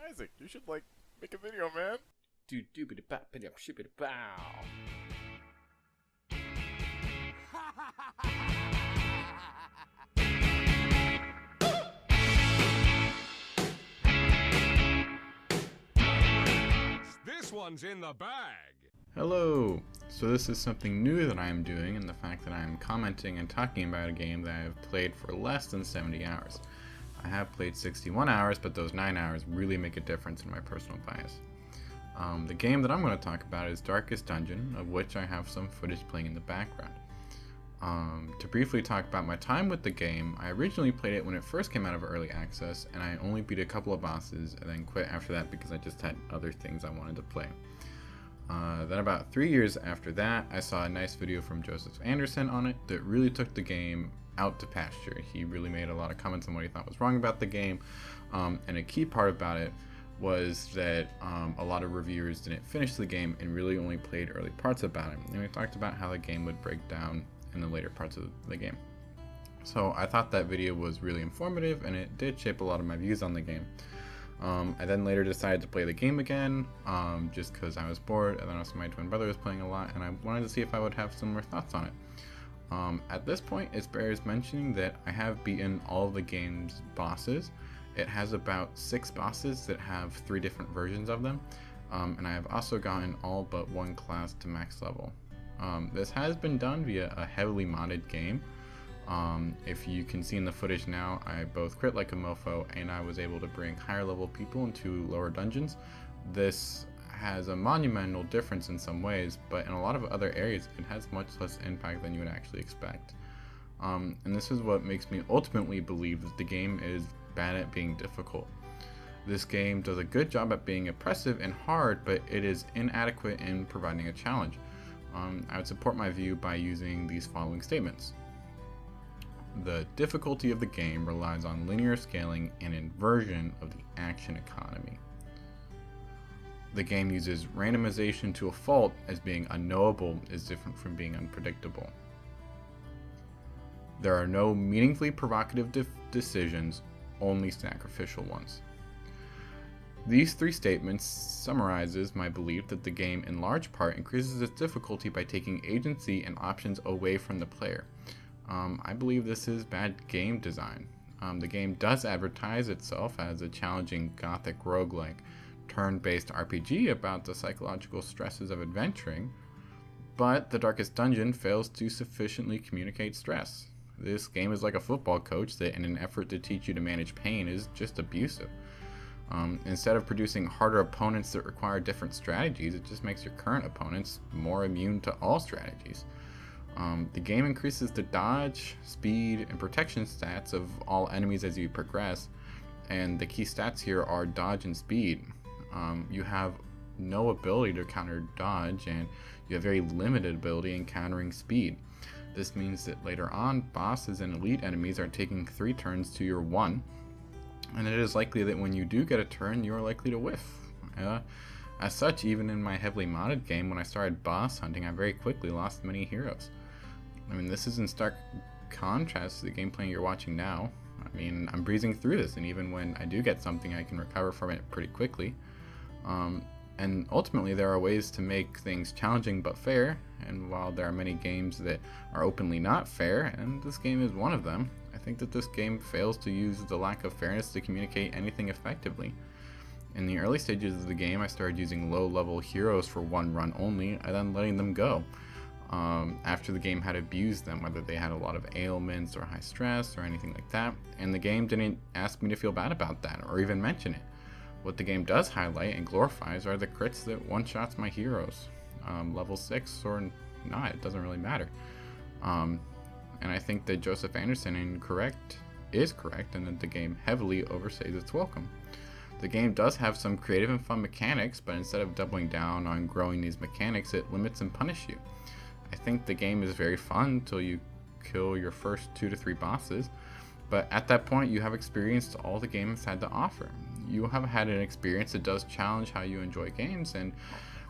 Isaac, you should make a video, man. Do do ba ba ba ship it bow. This one's in the bag. Hello! So this is something new that I am doing, and the fact that I am commenting and talking about a game that I have played for less than 70 hours. I have played 61 hours, but those 9 hours really make a difference in my personal bias. The game that I'm going to talk about is Darkest Dungeon, of which I have some footage playing in the background. To briefly talk about my time with the game, I originally played it when it first came out of early access, and I only beat a couple of bosses and then quit after that because I just had other things I wanted to play. Then about 3 years after that, I saw a nice video from Joseph Anderson on it that really took the game out to pasture. He really made a lot of comments on what he thought was wrong about the game, and a key part about it was that a lot of reviewers didn't finish the game and really only played early parts about it. And we talked about how the game would break down in the later parts of the game. So I thought that video was really informative, and it did shape a lot of my views on the game. I then later decided to play the game again, just because I was bored, and then also my twin brother was playing a lot, and I wanted to see if I would have similar thoughts on it. At this point, it bears mentioning that I have beaten all of the game's bosses. It has about 6 bosses that have 3 different versions of them, and I have also gotten all but 1 class to max level. This has been done via a heavily modded game. If you can see in the footage now, I both crit like a mofo and I was able to bring higher level people into lower dungeons. This has a monumental difference in some ways, but in a lot of other areas it has much less impact than you would actually expect. And this is what makes me ultimately believe that the game is bad at being difficult. This game does a good job at being oppressive and hard, but it is inadequate in providing a challenge. I would support my view by using these following statements. The difficulty of the game relies on linear scaling and inversion of the action economy. The game uses randomization to a fault, as being unknowable is different from being unpredictable. There are no meaningfully provocative decisions, only sacrificial ones. These 3 statements summarizes my belief that the game in large part increases its difficulty by taking agency and options away from the player. I believe this is bad game design. The game does advertise itself as a challenging gothic roguelike turn-based RPG about the psychological stresses of adventuring, but the Darkest Dungeon fails to sufficiently communicate stress. This game is like a football coach that, in an effort to teach you to manage pain, is just abusive. Instead of producing harder opponents that require different strategies, it just makes your current opponents more immune to all strategies. The game increases the dodge, speed, and protection stats of all enemies as you progress, and the key stats here are dodge and speed. You have no ability to counter dodge, and you have very limited ability in countering speed. This means that later on, bosses and elite enemies are taking 3 turns to your 1, and it is likely that when you do get a turn, you are likely to whiff. As such, even in my heavily modded game, when I started boss hunting, I very quickly lost many heroes. I mean, this is in stark contrast to the gameplay you're watching now. I mean, I'm breezing through this, and even when I do get something, I can recover from it pretty quickly. And ultimately, there are ways to make things challenging but fair, and while there are many games that are openly not fair, and this game is one of them, I think that this game fails to use the lack of fairness to communicate anything effectively. In the early stages of the game, I started using low-level heroes for 1 run only, and then letting them go. After the game had abused them, whether they had a lot of ailments or high stress or anything like that, and the game didn't ask me to feel bad about that or even mention it. What the game does highlight and glorifies are the crits that one-shots my heroes. Level 6 or not, it doesn't really matter. And I think that Joseph Anderson is correct, and that the game heavily overstays its welcome. The game does have some creative and fun mechanics, but instead of doubling down on growing these mechanics, it limits and punishes you. I think the game is very fun until you kill your first 2 to 3 bosses, but at that point you have experienced all the game has had to offer. You have had an experience that does challenge how you enjoy games and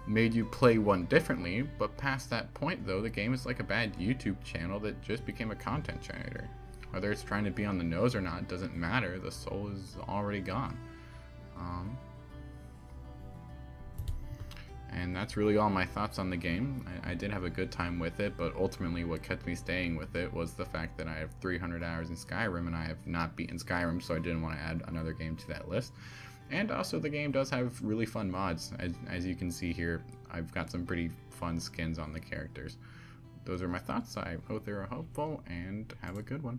made you play one differently, but past that point though, the game is like a bad YouTube channel that just became a content generator. Whether it's trying to be on the nose or not doesn't matter, the soul is already gone. And that's really all my thoughts on the game. I did have a good time with it, but ultimately what kept me staying with it was the fact that I have 300 hours in Skyrim, and I have not beaten Skyrim, so I didn't want to add another game to that list. And also the game does have really fun mods. As you can see here, I've got some pretty fun skins on the characters. Those are my thoughts. I hope they were helpful, and have a good one.